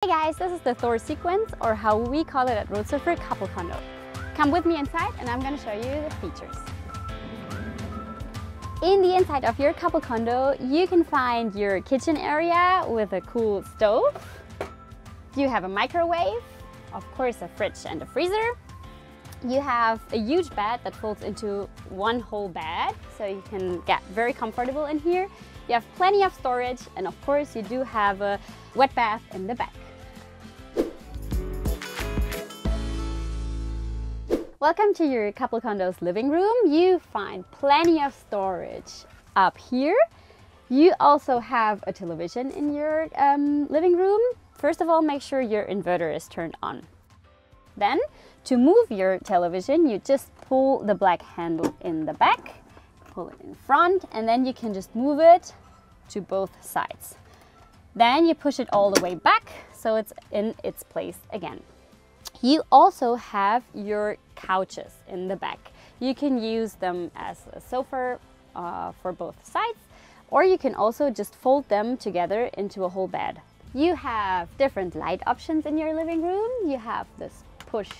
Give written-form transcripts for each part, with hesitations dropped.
Hey guys, this is the Thor sequence, or how we call it at Roadsurfer, Couple Condo. Come with me inside and I'm going to show you the features. In the inside of your Couple Condo, you can find your kitchen area with a cool stove. You have a microwave, of course a fridge and a freezer. You have a huge bed that folds into one whole bed, so you can get very comfortable in here. You have plenty of storage, and of course you do have a wet bath in the back. Welcome to your Couple Condo's living room. You find plenty of storage up here. You also have a television in your living room. First of all, make sure your inverter is turned on. Then, to move your television, you just pull the black handle in the back, pull it in front, and then you can just move it to both sides. Then you push it all the way back so it's in its place again. You also have your couches in the back. You can use them as a sofa for both sides, or you can also just fold them together into a whole bed. You have different light options in your living room. You have this push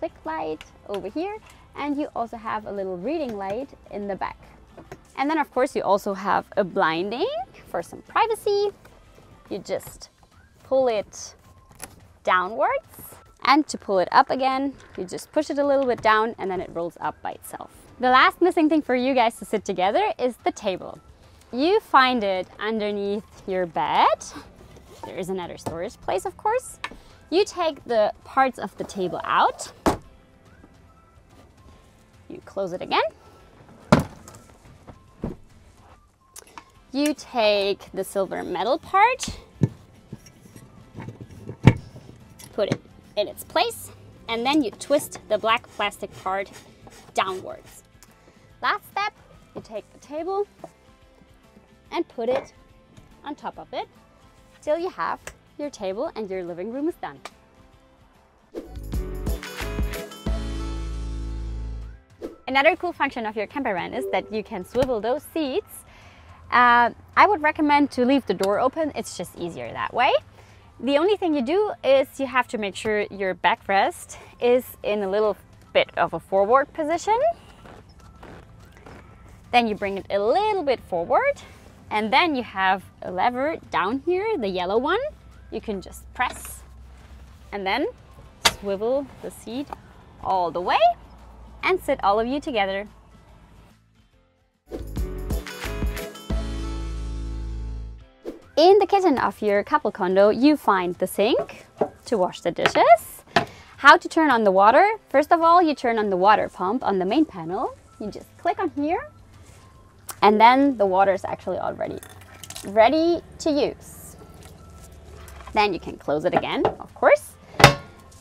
click light over here, and you also have a little reading light in the back. And then of course you also have a blinding for some privacy. You just pull it downwards, and to pull it up again, you just push it a little bit down and then it rolls up by itself. The last missing thing for you guys to sit together is the table. You find it underneath your bed. There is another storage place, of course. You take the parts of the table out. You close it again. You take the silver metal part, put it in its place, and then you twist the black plastic part downwards. Last step, you take the table and put it on top of it till you have your table and your living room is done. Another cool function of your camper van is that you can swivel those seats. I would recommend to leave the door open. It's just easier that way. The only thing you do is you have to make sure your backrest is in a little bit of a forward position. Then you bring it a little bit forward, and then you have a lever down here, the yellow one. You can just press and then swivel the seat all the way and sit all of you together. In the kitchen of your Couple Condo, you find the sink to wash the dishes. How to turn on the water? First of all, you turn on the water pump on the main panel. You just click on here, and then the water is actually already ready to use. Then you can close it again, of course.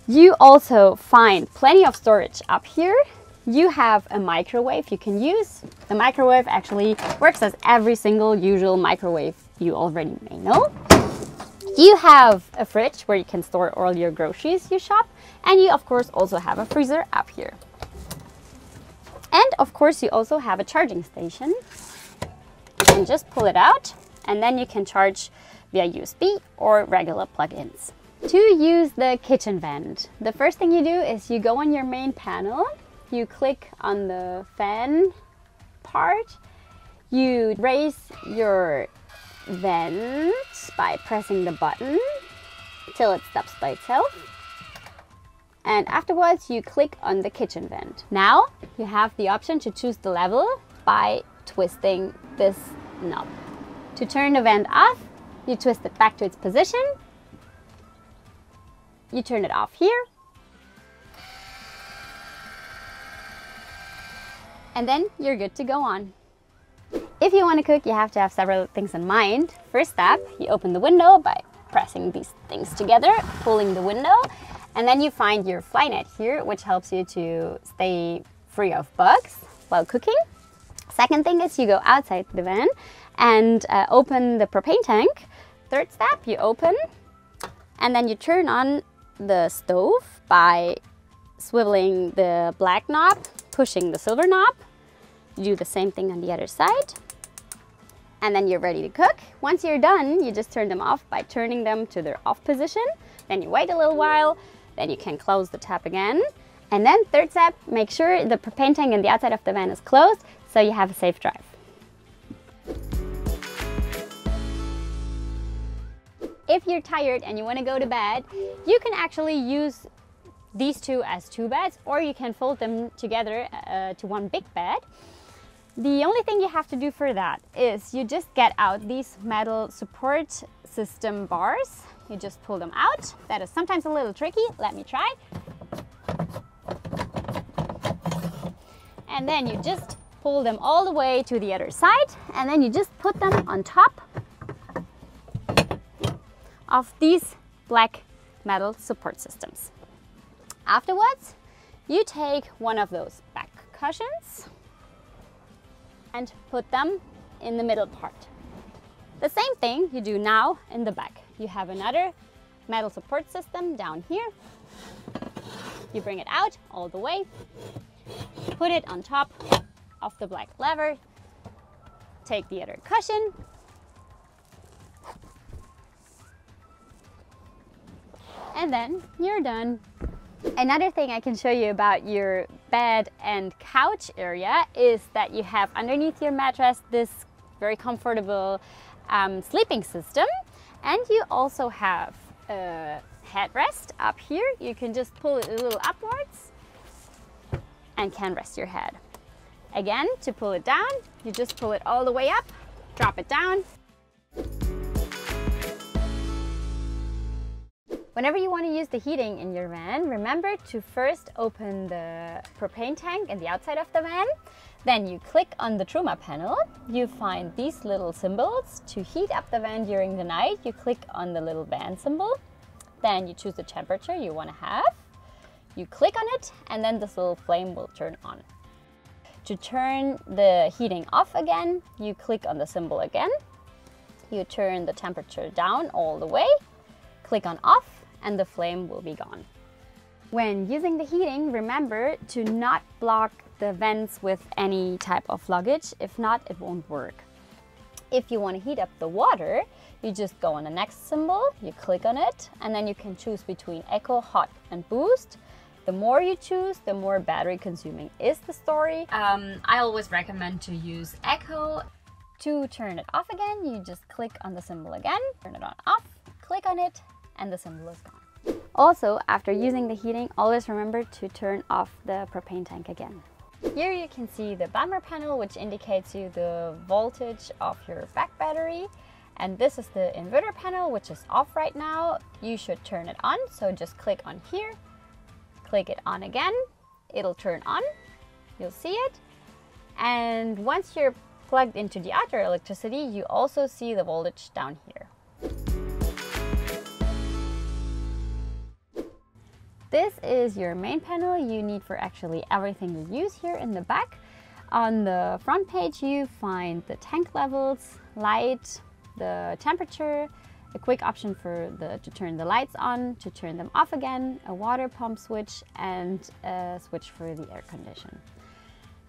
You also find plenty of storage up here. You have a microwave you can use. The microwave actually works as every single usual microwave you already may know. You have a fridge where you can store all your groceries you shop, and you of course also have a freezer up here. And of course you also have a charging station. You can just pull it out, and then you can charge via USB or regular plug-ins. To use the kitchen vent, the first thing you do is you go on your main panel, you click on the fan part, you raise your vent by pressing the button till it stops by itself, and afterwards you click on the kitchen vent. Now you have the option to choose the level by twisting this knob. To turn the vent off, you twist it back to its position, you turn it off here, and then you're good to go on. If you want to cook, you have to have several things in mind. First step, you open the window by pressing these things together, pulling the window, and then you find your fly net here, which helps you to stay free of bugs while cooking. Second thing is you go outside the van and open the propane tank. Third step, you open, and then you turn on the stove by swiveling the black knob, pushing the silver knob. You do the same thing on the other side, and then you're ready to cook. Once you're done, you just turn them off by turning them to their off position. Then you wait a little while, then you can close the tap again. And then third step, make sure the propane tank and the outside of the van is closed so you have a safe drive. If you're tired and you want to go to bed, you can actually use these two as two beds, or you can fold them together to one big bed. The only thing you have to do for that is you just get out these metal support system bars. You just pull them out. That is sometimes a little tricky. Let me try. And then you just pull them all the way to the other side, and then you just put them on top of these black metal support systems. Afterwards, you take one of those back cushions and put them in the middle part. The same thing you do now in the back. You have another metal support system down here. You bring it out all the way, put it on top of the black lever, take the other cushion, and then you're done. Another thing I can show you about your bed and couch area is that you have underneath your mattress this very comfortable sleeping system, and you also have a headrest up here. You can just pull it a little upwards and can rest your head. Again, to pull it down, you just pull it all the way up, drop it down. Whenever you want to use the heating in your van, remember to first open the propane tank and the outside of the van. Then you click on the Truma panel. You find these little symbols. To heat up the van during the night, you click on the little van symbol. Then you choose the temperature you want to have. You click on it, and then this little flame will turn on. To turn the heating off again, you click on the symbol again. You turn the temperature down all the way, click on off, and the flame will be gone. When using the heating, remember to not block the vents with any type of luggage. If not, it won't work. If you want to heat up the water, you just go on the next symbol, you click on it, and then you can choose between Eco, Hot, and Boost. The more you choose, the more battery consuming is the story. I always recommend to use Eco. To turn it off again, you just click on the symbol again, turn it on off, click on it, and the symbol is gone. Also, after using the heating, always remember to turn off the propane tank again. Here you can see the bumper panel, which indicates you the voltage of your back battery. And this is the inverter panel, which is off right now. You should turn it on, so just click on here, click it on again, it'll turn on, you'll see it. And once you're plugged into the outer electricity, you also see the voltage down here. This is your main panel you need for actually everything you use here in the back. On the front page you find the tank levels, light, the temperature, a quick option for to turn the lights on, to turn them off again, a water pump switch, and a switch for the air condition.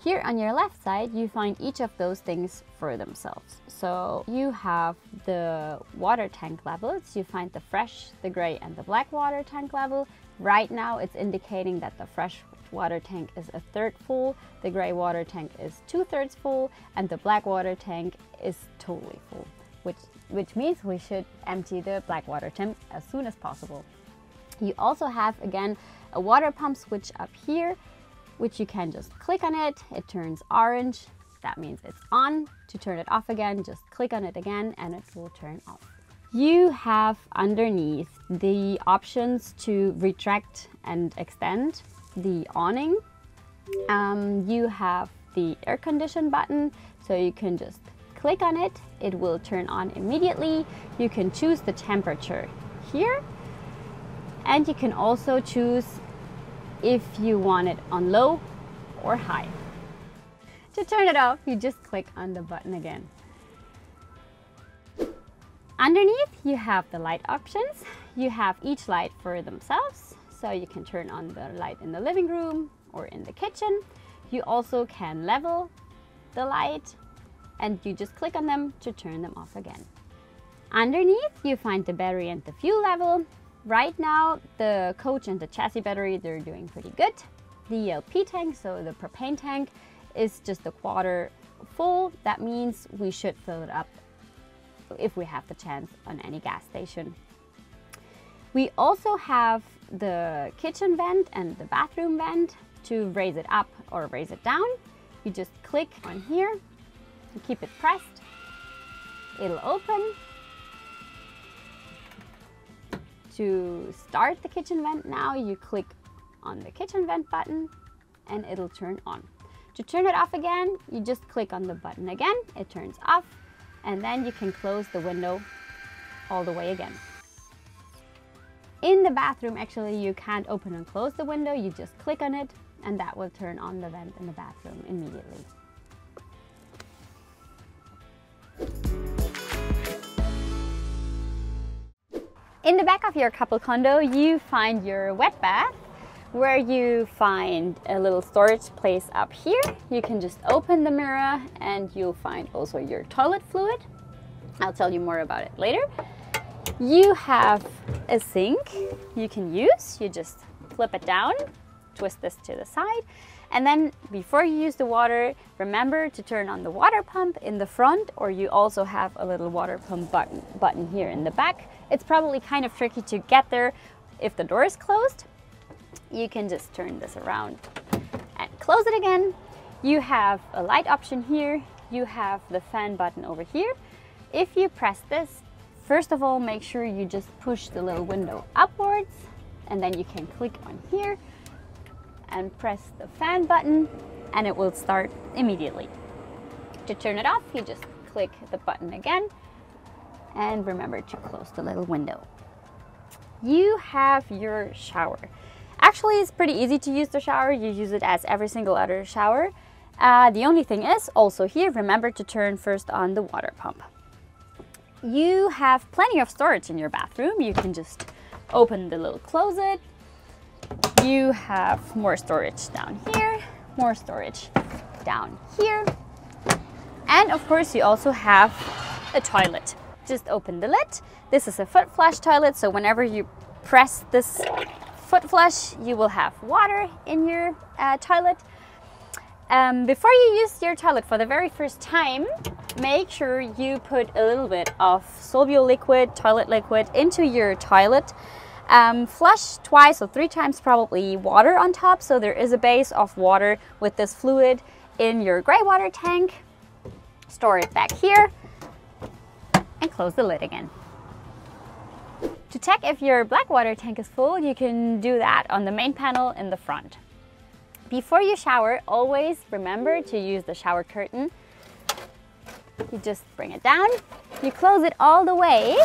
Here on your left side you find each of those things for themselves. So you have the water tank levels, you find the fresh, the gray, and the black water tank level. Right now it's indicating that the fresh water tank is 1/3 full, the gray water tank is 2/3 full, and the black water tank is totally full, which means we should empty the black water tank as soon as possible. You also have again a water pump switch up here, which you can just click on it, it turns orange, that means it's on. To turn it off again, just click on it again and it will turn off. You have underneath the options to retract and extend the awning. You have the air condition button, so you can just click on it, it will turn on immediately. You can choose the temperature here, and you can also choose if you want it on low or high. To turn it off, you just click on the button again. Underneath, you have the light options. You have each light for themselves, so you can turn on the light in the living room or in the kitchen. You also can level the light, and you just click on them to turn them off again. Underneath, you find the battery and the fuel level. Right now, the coach and the chassis battery, they're doing pretty good. The LP tank, so the propane tank, is just a quarter full. That means we should fill it up if we have the chance on any gas station. We also have the kitchen vent and the bathroom vent. To raise it up or raise it down, you just click on here and keep it pressed. It'll open. To start the kitchen vent now, you click on the kitchen vent button and it'll turn on. To turn it off again, you just click on the button again, it turns off, and then you can close the window all the way again. In the bathroom, actually, you can't open and close the window, you just click on it and that will turn on the vent in the bathroom immediately. In the back of your couple condo, you find your wet bath, where you find a little storage place up here. You can just open the mirror and you'll find also your toilet fluid. I'll tell you more about it later. You have a sink you can use. You just flip it down, twist this to the side, and then before you use the water, remember to turn on the water pump in the front, or you also have a little water pump button here in the back. It's probably kind of tricky to get there if the door is closed. You can just turn this around and close it again. You have a light option here. You have the fan button over here. If you press this, first of all, make sure you just push the little window upwards, and then you can click on here and press the fan button and it will start immediately. To turn it off, you just click the button again and remember to close the little window. You have your shower. Actually, it's pretty easy to use the shower. You use it as every single other shower. The only thing is, also here, remember to turn first on the water pump. You have plenty of storage in your bathroom. You can just open the little closet. You have more storage down here, more storage down here. And of course, you also have a toilet. Just open the lid. This is a foot flush toilet, so whenever you press this foot flush, you will have water in your toilet. Before you use your toilet for the very first time, make sure you put a little bit of soluble liquid, toilet liquid, into your toilet. Flush twice or 3 times probably water on top, so there is a base of water with this fluid in your gray water tank. Store it back here and close the lid again. To check if your black water tank is full, you can do that on the main panel in the front. Before you shower, always remember to use the shower curtain. You just bring it down, you close it all the way,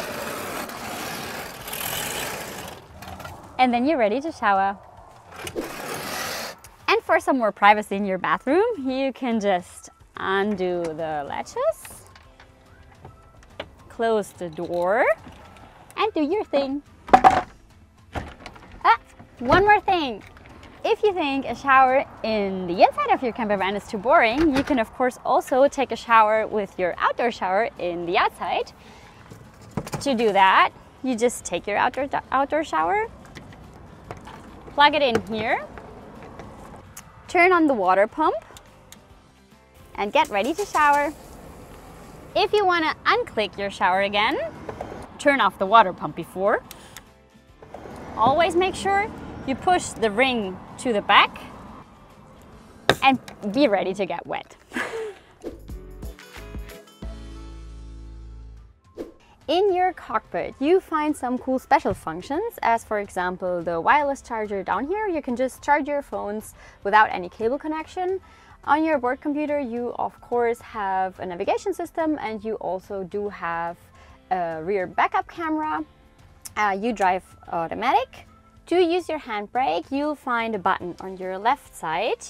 and then you're ready to shower. And for some more privacy in your bathroom, you can just undo the latches, close the door, and do your thing. One more thing. If you think a shower in the inside of your camper van is too boring, you can of course also take a shower with your outdoor shower in the outside. To do that, you just take your outdoor shower, plug it in here, turn on the water pump, and get ready to shower. If you want to unclick your shower again, turn off the water pump before. Always make sure you push the ring to the back and be ready to get wet. In your cockpit, you find some cool special functions, as for example the wireless charger down here. You can just charge your phones without any cable connection. On your board computer, you of course have a navigation system, and you also do have a rear backup camera. You drive automatic. To use your handbrake, you'll find a button on your left side.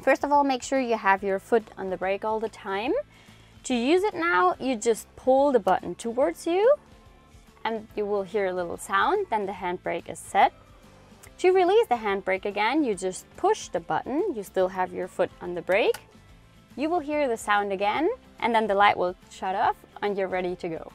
First of all, make sure you have your foot on the brake all the time. To use it now, you just pull the button towards you and you will hear a little sound, then the handbrake is set. To release the handbrake again, you just push the button. You still have your foot on the brake. You will hear the sound again, and then the light will shut off and you're ready to go.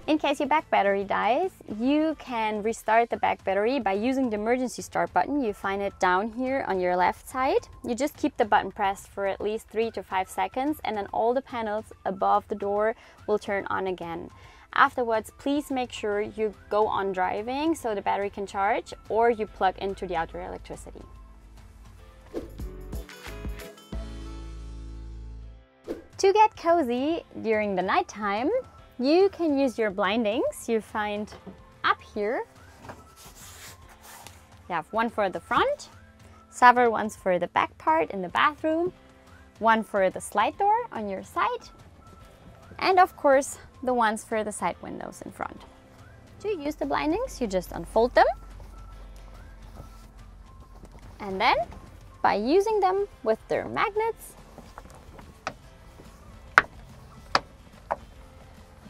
In case your back battery dies, you can restart the back battery by using the emergency start button. You find it down here on your left side. You just keep the button pressed for at least 3 to 5 seconds, and then all the panels above the door will turn on again. Afterwards, please make sure you go on driving so the battery can charge, or you plug into the outdoor electricity. To get cozy during the nighttime, you can use your blindings. You find up here. You have one for the front, several ones for the back part in the bathroom, one for the slide door on your side, and of course the ones for the side windows in front. To use the blindings, you just unfold them, and then by using them with their magnets,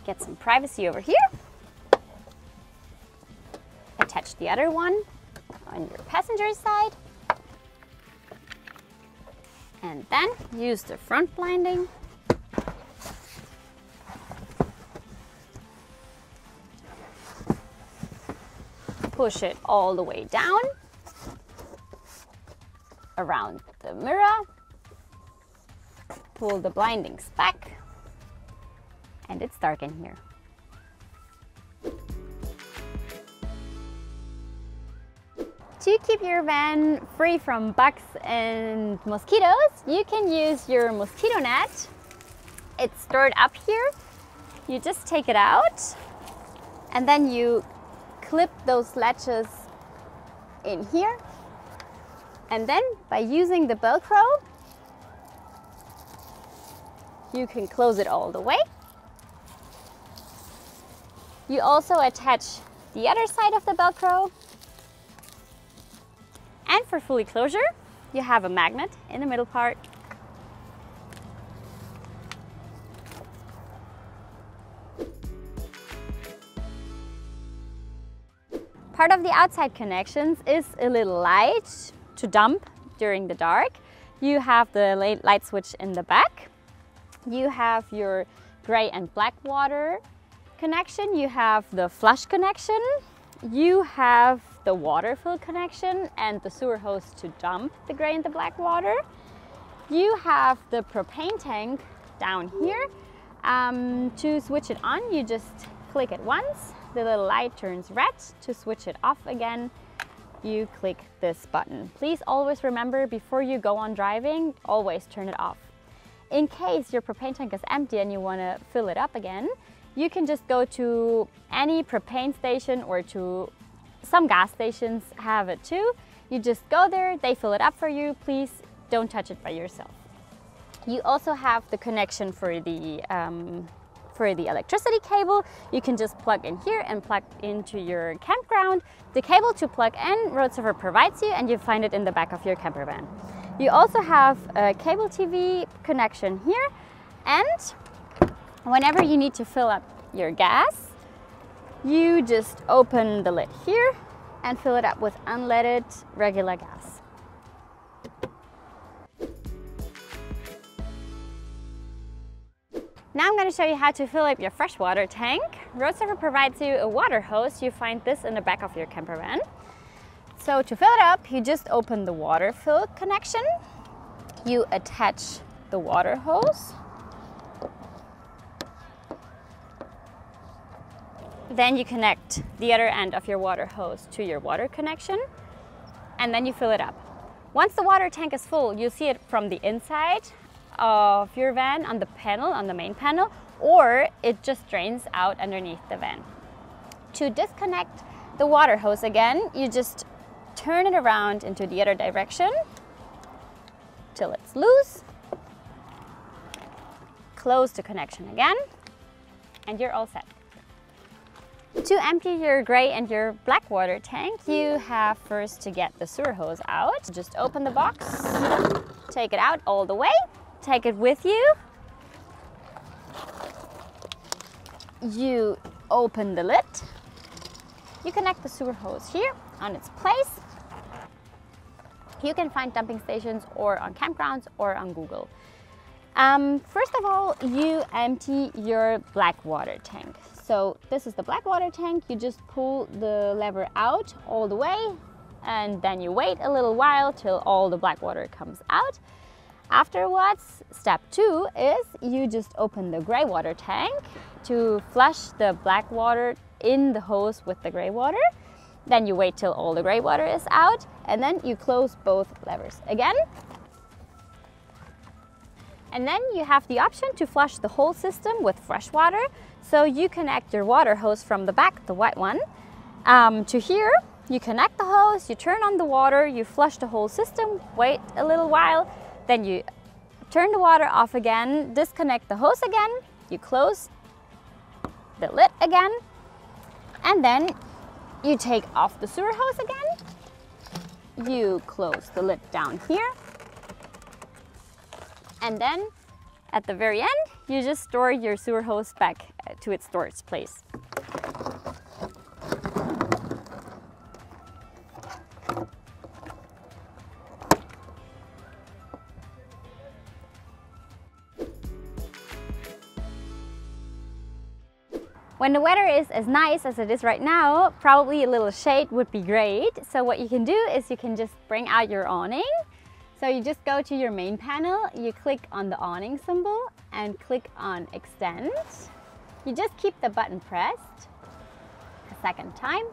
get some privacy over here. Attach the other one on your passenger side. And then use the front blinding. Push it all the way down around the mirror. Pull the blindings back. And it's dark in here. To keep your van free from bugs and mosquitoes, you can use your mosquito net. It's stored up here. You just take it out and then you clip those latches in here. And then by using the Velcro, you can close it all the way. You also attach the other side of the Velcro. And for fully closure, you have a magnet in the middle part. Part of the outside connections is a little light to dump during the dark. You have the light switch in the back. You have your gray and black water connection, you have the flush connection, you have the water fill connection and the sewer hose to dump the gray and the black water. You have the propane tank down here. To switch it on, you just click it once, the little light turns red. To switch it off again, you click this button. Please always remember, before you go on driving, always turn it off. In case your propane tank is empty and you want to fill it up again, you can just go to any propane station, or to some gas stations have it too. You just go there, they fill it up for you. Please don't touch it by yourself. You also have the connection for the electricity cable. You can just plug in here and plug into your campground. The cable to plug in, roadsurfer provides you, and you find it in the back of your camper van. You also have a cable TV connection here, and whenever you need to fill up your gas, you just open the lid here and fill it up with unleaded regular gas. Now I'm going to show you how to fill up your freshwater tank. Roadsurfer provides you a water hose. You find this in the back of your camper van. So to fill it up, you just open the water fill connection. You attach the water hose. Then you connect the other end of your water hose to your water connection, and then you fill it up. Once the water tank is full, you'll see it from the inside of your van on the panel, on the main panel, or it just drains out underneath the van. To disconnect the water hose again, you just turn it around into the other direction till it's loose. Close the connection again, and you're all set. To empty your gray and your black water tank, you have first to get the sewer hose out. Just open the box, take it out all the way, take it with you. You open the lid. You connect the sewer hose here on its place. You can find dumping stations or on campgrounds or on Google. First of all, you empty your black water tank. So this is the black water tank. You just pull the lever out all the way, and then you wait a little while till all the black water comes out. Afterwards, step 2 is you just open the gray water tank to flush the black water in the hose with the gray water. Then you wait till all the gray water is out, and then you close both levers again. And then you have the option to flush the whole system with fresh water. So you connect your water hose from the back, the white one, to here. You connect the hose, you turn on the water, you flush the whole system, wait a little while, then you turn the water off again, disconnect the hose again, you close the lid again, and then you take off the sewer hose again, you close the lid down here, and then at the very end, you just store your sewer hose back to its storage place. When the weather is as nice as it is right now, probably a little shade would be great. So what you can do is you can just bring out your awning. So you just go to your main panel, you click on the awning symbol and click on extend. You just keep the button pressed a second time,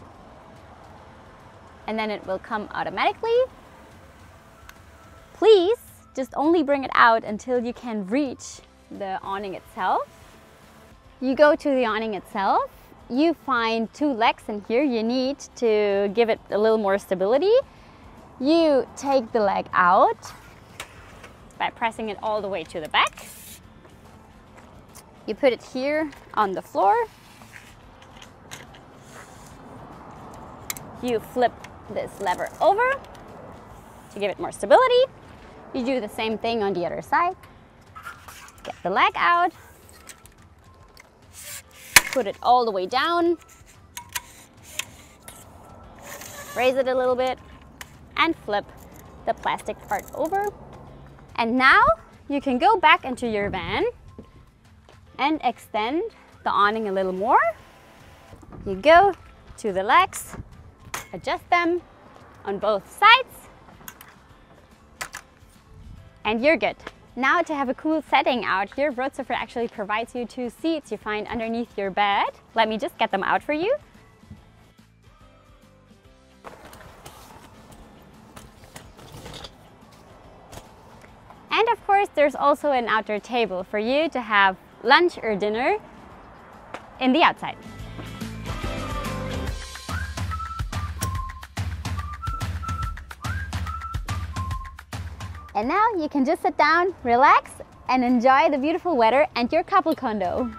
and then it will come automatically. Please just only bring it out until you can reach the awning itself. You go to the awning itself, you find 2 legs in here you need to give it a little more stability. You take the leg out by pressing it all the way to the back. You put it here on the floor. You flip this lever over to give it more stability. You do the same thing on the other side. Get the leg out. Put it all the way down, raise it a little bit, and flip the plastic part over. And now you can go back into your van and extend the awning a little more. You go to the legs, adjust them on both sides, and you're good. Now, to have a cool setting out here, Roadsurfer actually provides you 2 seats you find underneath your bed. Let me just get them out for you. And of course, there's also an outdoor table for you to have lunch or dinner in the outside. And now you can just sit down, relax, and enjoy the beautiful weather and your couple condo.